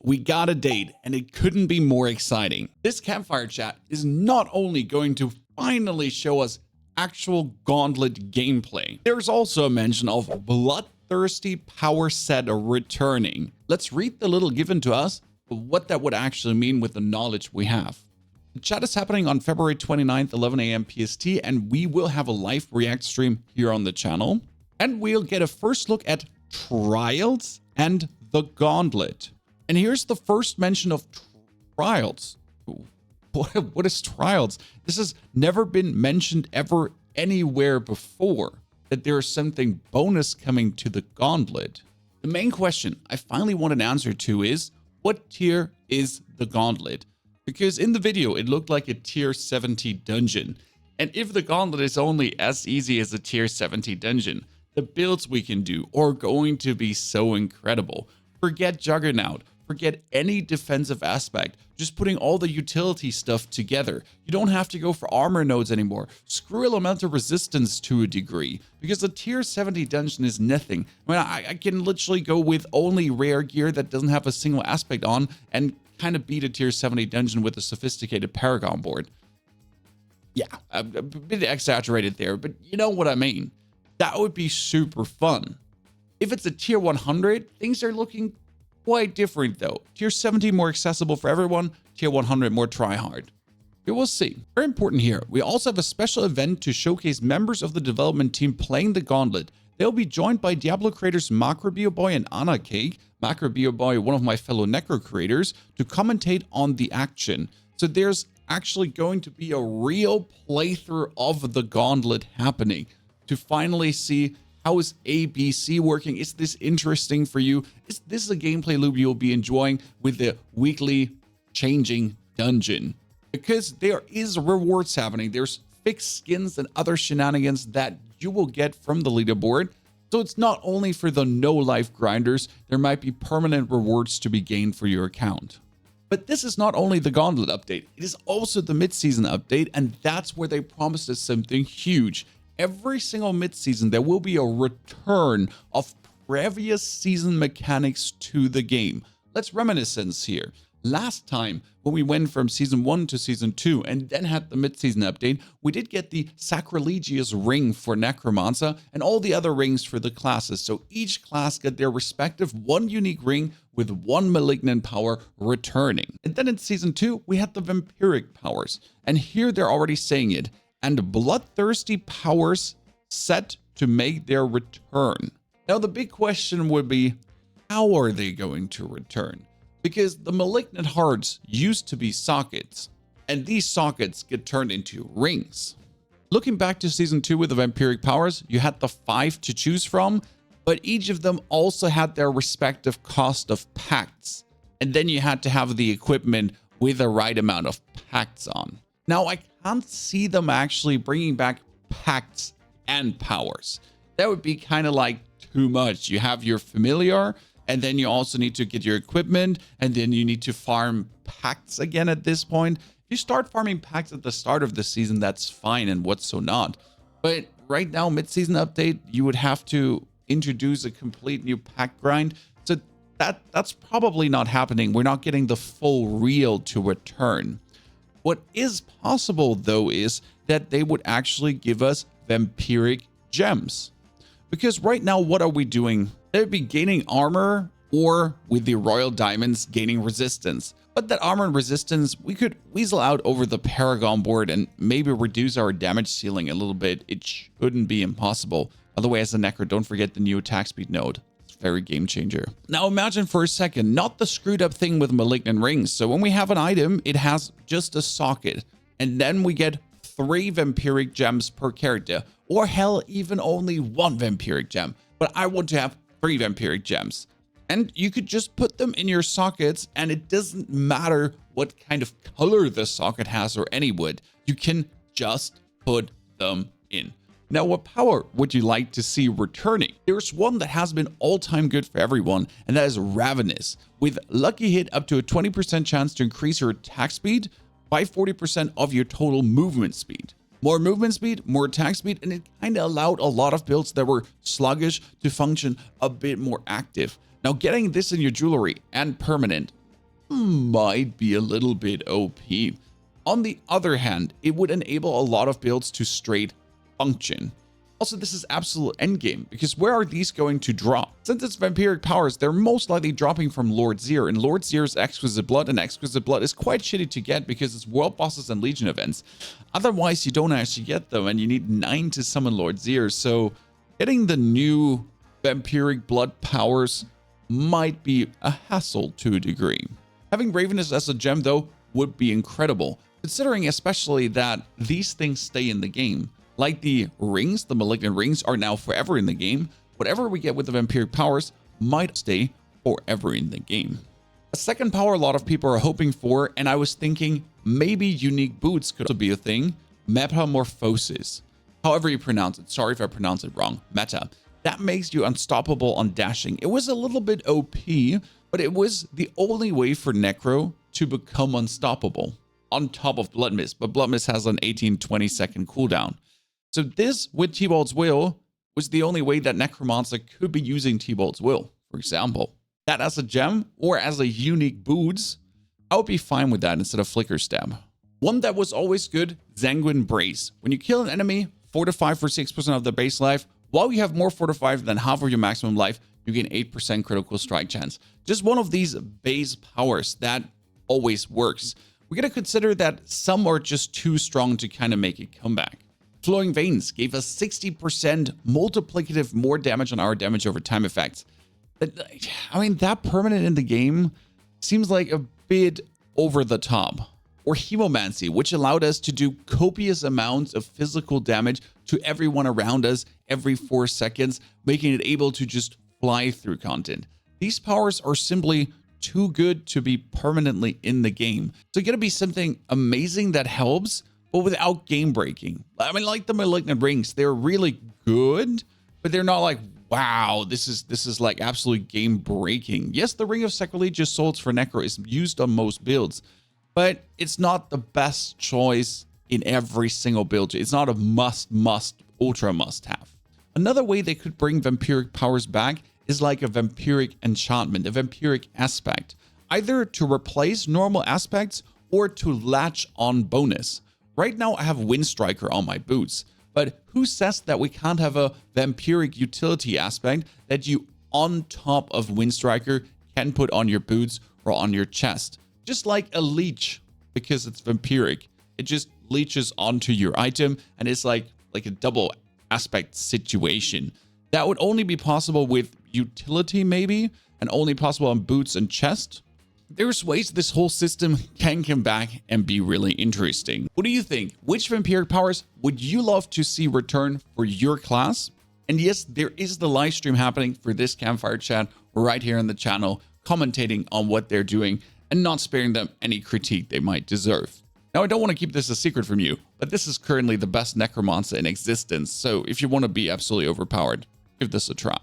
we got a date, and it couldn't be more exciting. This Campfire chat is not only going to finally show us actual Gauntlet gameplay, there's also a mention of bloodthirsty power set returning. Let's read the little given to us, what that would actually mean with the knowledge we have. The chat is happening on February 29th, 11 a.m. PST, and we will have a live react stream here on the channel. And we'll get a first look at Trials and the Gauntlet. And here's the first mention of Trials. What is Trials? This has never been mentioned ever anywhere before, that there is something bonus coming to the Gauntlet. The main question I finally want an answer to is, what tier is the Gauntlet? Because in the video, it looked like a tier 70 dungeon. And if the Gauntlet is only as easy as a tier 70 dungeon, the builds we can do are going to be so incredible. Forget Juggernaut, forget any defensive aspect, just putting all the utility stuff together. You don't have to go for armor nodes anymore. Screw elemental resistance to a degree, because a tier 70 dungeon is nothing. I mean, I can literally go with only rare gear that doesn't have a single aspect on and kind of beat a tier 70 dungeon with a sophisticated Paragon board. Yeah, a bit exaggerated there, but you know what I mean. That would be super fun. If it's a tier 100, things are looking quite different though. Tier 70 more accessible for everyone, tier 100 more tryhard. We will see. Very important here, we also have a special event to showcase members of the development team playing the Gauntlet. They'll be joined by Diablo creators Macrobioboy and Anna Cake, Macrobioboy, one of my fellow Necro creators, to commentate on the action. So there's actually going to be a real playthrough of the Gauntlet happening to finally see how is ABC working. Is this interesting for you? Is this a gameplay loop you'll be enjoying with the weekly changing dungeon? Because there is rewards happening. There's fixed skins and other shenanigans that you will get from the leaderboard. So it's not only for the no-life grinders, there might be permanent rewards to be gained for your account. But this is not only the Gauntlet update, it is also the mid-season update, and that's where they promised us something huge. Every single mid-season, there will be a return of previous season mechanics to the game. Let's reminiscence here. Last time, when we went from Season 1 to Season 2 and then had the mid-season update, we did get the Sacrilegious ring for Necromancer and all the other rings for the classes. So each class got their respective one unique ring with one malignant power returning. And then in Season 2, we had the Vampiric powers. And here they're already saying it. And bloodthirsty powers set to make their return. Now the big question would be, how are they going to return? Because the malignant hearts used to be sockets, and these sockets get turned into rings. Looking back to Season 2 with the Vampiric powers, you had the 5 to choose from, but each of them also had their respective cost of pacts. And then you had to have the equipment with the right amount of pacts on. Now, I can't see them actually bringing back pacts and powers. That would be kind of like too much. You have your familiar, and then you also need to get your equipment, and then you need to farm pacts again at this point. If you start farming pacts at the start of the season, that's fine and what's so not. But right now, mid-season update, you would have to introduce a complete new pack grind. So that's probably not happening. We're not getting the full reel to return. What is possible, though, is that they would actually give us Vampiric gems. Because right now, what are we doing? They would be gaining armor, or with the Royal Diamonds, gaining resistance. But that armor and resistance, we could weasel out over the Paragon board and maybe reduce our damage ceiling a little bit. It shouldn't be impossible. By the way, as a Necro, don't forget the new attack speed node. It's a very game changer. Now imagine for a second, not the screwed up thing with malignant rings. So when we have an item, it has just a socket. And then we get 3 Vampiric gems per character. Or hell, even only 1 Vampiric gem. But I want to have 3 Vampiric gems. And you could just put them in your sockets, and it doesn't matter what kind of color the socket has or any wood. You can just put them in. Now, what power would you like to see returning? There's one that has been all-time good for everyone, and that is Ravenous. With Lucky Hit up to a 20% chance to increase your attack speed by 40% of your total movement speed. More movement speed, more attack speed, and it kind of allowed a lot of builds that were sluggish to function a bit more active. Now, getting this in your jewelry and permanent might be a little bit OP. On the other hand, it would enable a lot of builds to straight function. Also, this is absolute endgame, because where are these going to drop? Since it's vampiric powers, they're most likely dropping from Lord Zir, and Lord Zir's Exquisite Blood, and Exquisite Blood is quite shitty to get because it's world bosses and legion events. Otherwise, you don't actually get them, and you need 9 to summon Lord Zir, so getting the new vampiric blood powers might be a hassle to a degree. Having Ravenous as a gem, though, would be incredible, considering especially that these things stay in the game. Like the rings, the malignant rings are now forever in the game. Whatever we get with the vampiric powers might stay forever in the game. A second power a lot of people are hoping for, and I was thinking maybe unique boots could also be a thing, Metamorphosis. However you pronounce it, sorry if I pronounce it wrong, Meta. That makes you unstoppable on dashing. It was a little bit OP, but it was the only way for Necro to become unstoppable, on top of Blood Mist, but Blood Mist has an 18-20 second cooldown. So this, with T-Bolt's Will, was the only way that Necromancer could be using T-Bolt's Will, for example. That as a gem, or as a unique boots, I would be fine with that instead of Flicker Stab. One that was always good, Sanguine Brace. When you kill an enemy, fortify for 6% of their base life, while you have more fortify than half of your maximum life, you gain 8% critical strike chance. Just one of these base powers that always works. We gotta consider that some are just too strong to kind of make a comeback. Flowing Veins gave us 60% multiplicative more damage on our damage over time effects. I mean, that permanent in the game seems like a bit over the top. Or Hemomancy, which allowed us to do copious amounts of physical damage to everyone around us every 4 seconds, making it able to just fly through content. These powers are simply too good to be permanently in the game. So it gotta be something amazing that helps, but without game breaking. I mean, like the Malignant Rings, they're really good, but they're not like, wow, this is like absolute game breaking. Yes, the Ring of Sacrilegious Souls for Necro is used on most builds, but it's not the best choice in every single build. It's not a must, ultra must have. Another way they could bring vampiric powers back is like a vampiric enchantment, a vampiric aspect, either to replace normal aspects or to latch on bonus. Right now I have Windstriker on my boots, but who says that we can't have a vampiric utility aspect that you on top of Windstriker can put on your boots or on your chest? Just like a leech, because it's vampiric. It just leeches onto your item and it's like a double aspect situation. That would only be possible with utility maybe, and only possible on boots and chest. There's ways this whole system can come back and be really interesting. What do you think? Which vampiric powers would you love to see return for your class? And yes, there is the live stream happening for this Campfire chat right here on the channel, commentating on what they're doing and not sparing them any critique they might deserve. Now, I don't want to keep this a secret from you, but this is currently the best Necromancer in existence, so if you want to be absolutely overpowered, give this a try.